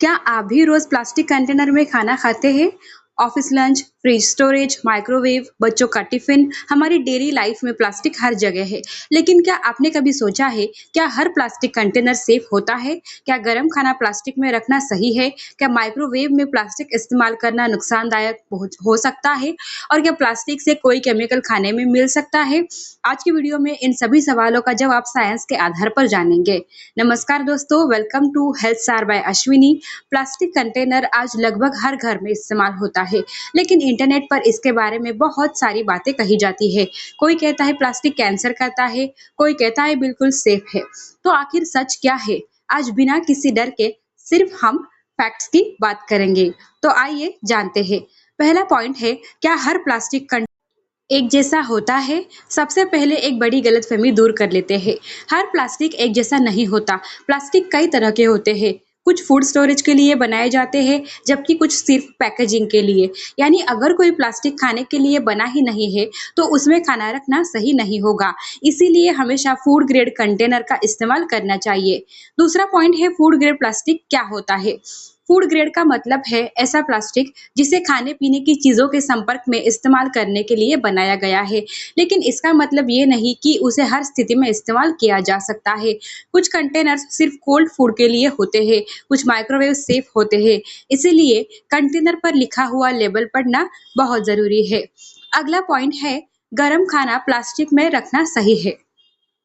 क्या आप भी रोज प्लास्टिक कंटेनर में खाना खाते हैं? Office lunch, fridge storage, microwave, बच्चों का टिफिन, हमारी डेली लाइफ में प्लास्टिक हर जगह है। लेकिन क्या आपने कभी सोचा है, क्या हर प्लास्टिक कंटेनर सेफ होता है? क्या गर्म खाना प्लास्टिक में रखना सही है? क्या माइक्रोवेव में प्लास्टिक इस्तेमाल करना नुकसानदायक हो सकता है? और क्या प्लास्टिक से कोई केमिकल खाने में मिल सकता है? आज की वीडियो में इन सभी सवालों का जवाब साइंस के आधार पर जानेंगे। नमस्कार दोस्तों, welcome to health star by Ashwini. Plastic container आज लगभग हर घर में इस्तेमाल होता है, लेकिन इंटरनेट पर इसके बारे में बहुत सारी बातें कही जाती है। कोई कहता है प्लास्टिक कैंसर करता है, कोई कहता है बिल्कुल सेफ है। तो आखिर सच क्या है? आज बिना किसी डर के सिर्फ हम फैक्ट्स की बात करेंगे। तो आइए जानते हैं। पहला पॉइंट है, क्या हर प्लास्टिक एक जैसा होता है? सबसे पहले एक बड़ी गलतफहमी दूर कर लेते हैं। हर प्लास्टिक एक जैसा नहीं होता। प्लास्टिक कई तरह के होते हैं। कुछ फूड स्टोरेज के लिए बनाए जाते हैं, जबकि कुछ सिर्फ पैकेजिंग के लिए। यानी अगर कोई प्लास्टिक खाने के लिए बना ही नहीं है, तो उसमें खाना रखना सही नहीं होगा। इसीलिए हमेशा फूड ग्रेड कंटेनर का इस्तेमाल करना चाहिए। दूसरा पॉइंट है, फूड ग्रेड प्लास्टिक क्या होता है? फूड ग्रेड का मतलब है ऐसा प्लास्टिक जिसे खाने पीने की चीजों के संपर्क में इस्तेमाल करने के लिए बनाया गया है, लेकिन इसका मतलब ये नहीं कि उसे हर स्थिति में इस्तेमाल किया जा सकता है। कुछ कंटेनर्स सिर्फ कोल्ड फूड के लिए होते हैं, कुछ माइक्रोवेव सेफ होते हैं। इसीलिए कंटेनर पर लिखा हुआ लेबल पढ़ना बहुत जरूरी है। अगला पॉइंट है, गरम खाना प्लास्टिक में रखना सही है?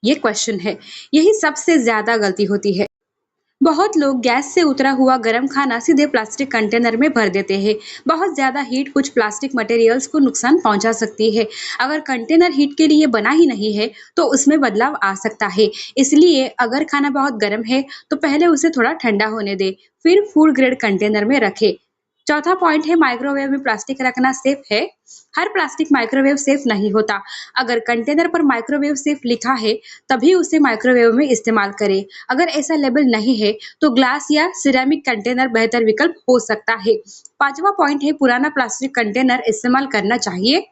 ये क्वेश्चन है। यही सबसे ज्यादा गलती होती है। बहुत लोग गैस से उतरा हुआ गर्म खाना सीधे प्लास्टिक कंटेनर में भर देते हैं। बहुत ज्यादा हीट कुछ प्लास्टिक मटेरियल्स को नुकसान पहुंचा सकती है। अगर कंटेनर हीट के लिए बना ही नहीं है, तो उसमें बदलाव आ सकता है। इसलिए अगर खाना बहुत गर्म है, तो पहले उसे थोड़ा ठंडा होने दे, फिर फूड ग्रेड कंटेनर में रखे। चौथा पॉइंट है, माइक्रोवेव में प्लास्टिक रखना सेफ है? हर प्लास्टिक माइक्रोवेव सेफ नहीं होता। अगर कंटेनर पर माइक्रोवेव सेफ लिखा है, तभी उसे माइक्रोवेव में इस्तेमाल करें। अगर ऐसा लेबल नहीं है, तो ग्लास या सिरेमिक कंटेनर बेहतर विकल्प हो सकता है। पांचवा पॉइंट है, पुराना प्लास्टिक कंटेनर इस्तेमाल करना चाहिए?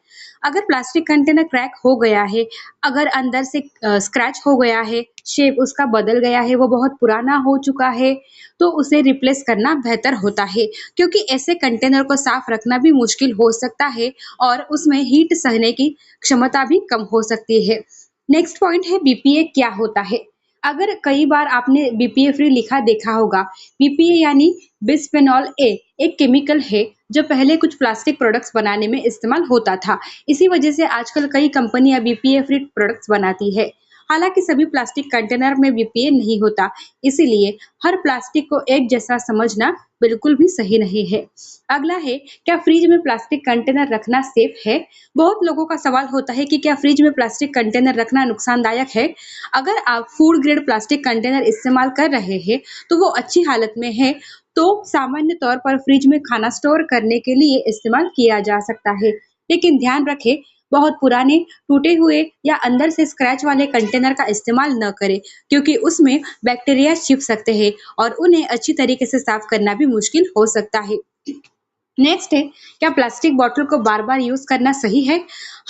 अगर प्लास्टिक कंटेनर क्रैक हो गया है, अगर अंदर से स्क्रैच हो गया है, शेप उसका बदल गया है, वो बहुत पुराना हो चुका है, तो उसे रिप्लेस करना बेहतर होता है, क्योंकि ऐसे कंटेनर को साफ रखना भी मुश्किल हो सकता है और उसमें हीट सहने की क्षमता भी कम हो सकती है। नेक्स्ट पॉइंट है, बीपीए क्या होता है? अगर कई बार आपने बीपीए फ्री लिखा देखा होगा। बीपीए यानी बिस्फेनॉल ए, एक केमिकल है जो पहले कुछ प्लास्टिक प्रोडक्ट्स बनाने में इस्तेमाल होता था। इसी वजह से आजकल कई कंपनियां बीपीए फ्री प्रोडक्ट्स बनाती है। हालांकि सभी प्लास्टिक कंटेनर में बीपीए नहीं होता, इसीलिए हर प्लास्टिक को एक जैसा समझना बिल्कुल भी सही नहीं है। अगला है, क्या फ्रिज में प्लास्टिक कंटेनर रखना सेफ है? बहुत लोगों का सवाल होता है कि क्या फ्रिज में प्लास्टिक कंटेनर रखना नुकसानदायक है? अगर आप फूड ग्रेड प्लास्टिक कंटेनर इस्तेमाल कर रहे हैं, तो वो अच्छी हालत में है, तो सामान्य तौर पर फ्रिज में खाना स्टोर करने के लिए इस्तेमाल किया जा सकता है। लेकिन ध्यान रखें, बहुत पुराने, टूटे हुए या अंदर से स्क्रैच वाले कंटेनर का इस्तेमाल न करें, क्योंकि उसमें बैक्टीरिया छिप सकते हैं और उन्हें अच्छी तरीके से साफ करना भी मुश्किल हो सकता है। नेक्स्ट है, क्या प्लास्टिक बॉटल को बार बार यूज करना सही है?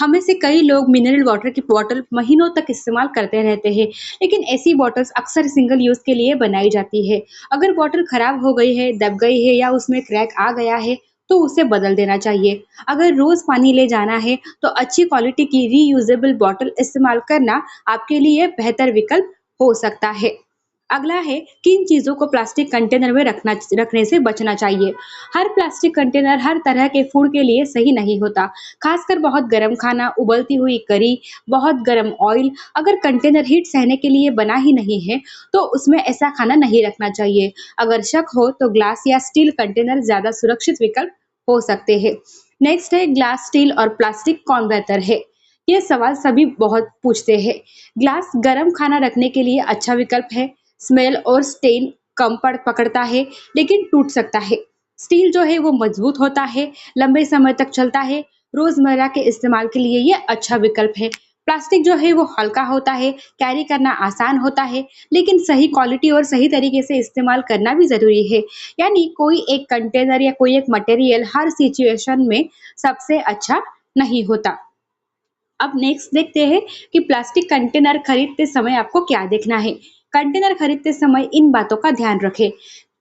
हमें से कई लोग मिनरल वाटर की बॉटल महीनों तक इस्तेमाल करते रहते हैं, लेकिन ऐसी बॉटल्स अक्सर सिंगल यूज के लिए बनाई जाती है। अगर बॉटल खराब हो गई है, दब गई है या उसमें क्रैक आ गया है, तो उसे बदल देना चाहिए। अगर रोज पानी ले जाना है, तो अच्छी क्वालिटी की रीयूजेबल बॉटल इस्तेमाल करना आपके लिए बेहतर विकल्प हो सकता है। अगला है, किन चीजों को प्लास्टिक कंटेनर में रखने से बचना चाहिए? हर प्लास्टिक कंटेनर हर तरह के फूड के लिए सही नहीं होता, खासकर बहुत गर्म खाना, उबलती हुई करी, बहुत गर्म ऑयल। अगर कंटेनर हीट सहने के लिए बना ही नहीं है, तो उसमें ऐसा खाना नहीं रखना चाहिए। अगर शक हो, तो ग्लास या स्टील कंटेनर ज्यादा सुरक्षित विकल्प हो सकते हैं। नेक्स्ट है, ग्लास, स्टील और प्लास्टिक कौन बेहतर है? ये सवाल सभी बहुत पूछते हैं। ग्लास गर्म खाना रखने के लिए अच्छा विकल्प है। स्मेल और स्टेन कम पकड़ता है, लेकिन टूट सकता है। स्टील जो है वो मजबूत होता है, लंबे समय तक चलता है। रोजमर्रा के इस्तेमाल के लिए ये अच्छा विकल्प है। प्लास्टिक जो है वो हल्का होता है, कैरी करना आसान होता है, लेकिन सही क्वालिटी और सही तरीके से इस्तेमाल करना भी जरूरी है। यानी कोई एक कंटेनर या कोई एक मटेरियल हर सिचुएशन में सबसे अच्छा नहीं होता। अब नेक्स्ट देखते हैं कि प्लास्टिक कंटेनर खरीदते समय आपको क्या देखना है। कंटेनर खरीदते समय इन बातों का ध्यान रखें।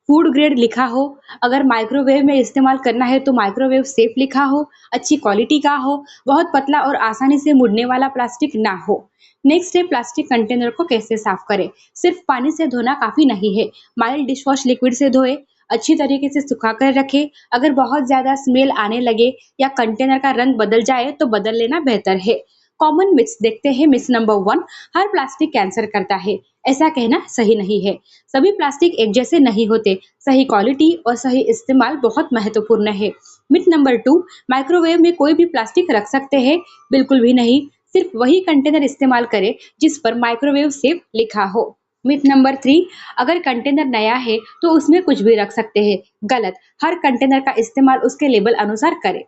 फूड ग्रेड लिखा हो, अगर माइक्रोवेव में इस्तेमाल करना है तो माइक्रोवेव सेफ लिखा हो, अच्छी क्वालिटी का हो, बहुत पतला और आसानी से मुड़ने वाला प्लास्टिक ना हो। नेक्स्ट है प्लास्टिक कंटेनर को कैसे साफ करें। सिर्फ पानी से धोना काफी नहीं है, माइल्ड डिश वॉश लिक्विड से धोए, अच्छी तरीके से सुखा कर रखें। अगर बहुत ज्यादा स्मेल आने लगे या कंटेनर का रंग बदल जाए तो बदल लेना बेहतर है। कॉमन मिथ्स देखते हैं। मिथ नंबर 1, हर प्लास्टिक कैंसर करता है। ऐसा कहना सही नहीं है। सभी प्लास्टिक एक जैसे नहीं होते। सही क्वालिटी और सही इस्तेमाल बहुत महत्वपूर्ण है। मिथ नंबर 2, माइक्रोवेव में कोई भी प्लास्टिक रख सकते हैं। बिल्कुल भी नहीं। सिर्फ वही कंटेनर इस्तेमाल करें जिस पर माइक्रोवेव सेफ लिखा हो। मिथ नंबर 3, अगर कंटेनर नया है तो उसमें कुछ भी रख सकते हैं। गलत। हर कंटेनर का इस्तेमाल उसके लेबल अनुसार करें।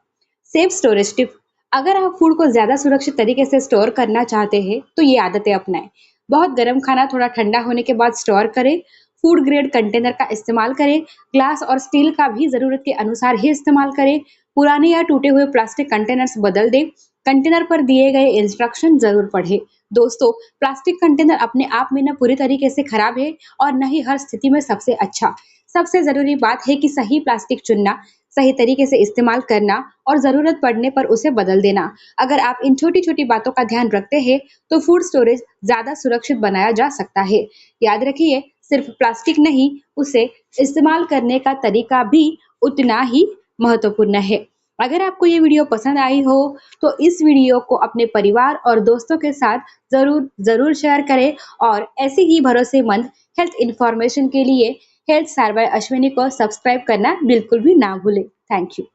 सेफ स्टोरेज टिप, अगर आप फूड को ज्यादा सुरक्षित तरीके से स्टोर करना चाहते हैं तो ये आदतें अपनाएं। बहुत गर्म खाना थोड़ा ठंडा होने के बाद स्टोर करें। फूड ग्रेड कंटेनर का इस्तेमाल करें। ग्लास और स्टील का भी जरूरत के अनुसार ही इस्तेमाल करें। पुराने या टूटे हुए प्लास्टिक कंटेनर्स बदल दें। कंटेनर पर दिए गए इंस्ट्रक्शन जरूर पढ़ें। दोस्तों, प्लास्टिक कंटेनर अपने आप में न पूरी तरीके से खराब है और न ही हर स्थिति में सबसे अच्छा। सबसे जरूरी बात है कि सही प्लास्टिक चुनना, सही तरीके से इस्तेमाल करना और जरूरत पड़ने पर उसे बदल देना। अगर आप इन छोटी छोटी बातों का ध्यान रखते हैं तो फूड स्टोरेज ज्यादा सुरक्षित बनाया जा सकता है। याद रखिए, सिर्फ प्लास्टिक नहीं, उसे इस्तेमाल करने का तरीका भी उतना ही महत्वपूर्ण है। अगर आपको ये वीडियो पसंद आई हो तो इस वीडियो को अपने परिवार और दोस्तों के साथ जरूर जरूर शेयर करें और ऐसी ही भरोसेमंद हेल्थ इंफॉर्मेशन के लिए हेल्थ स्टार बाय अश्विनी को सब्सक्राइब करना बिल्कुल भी ना भूलें। Thank you.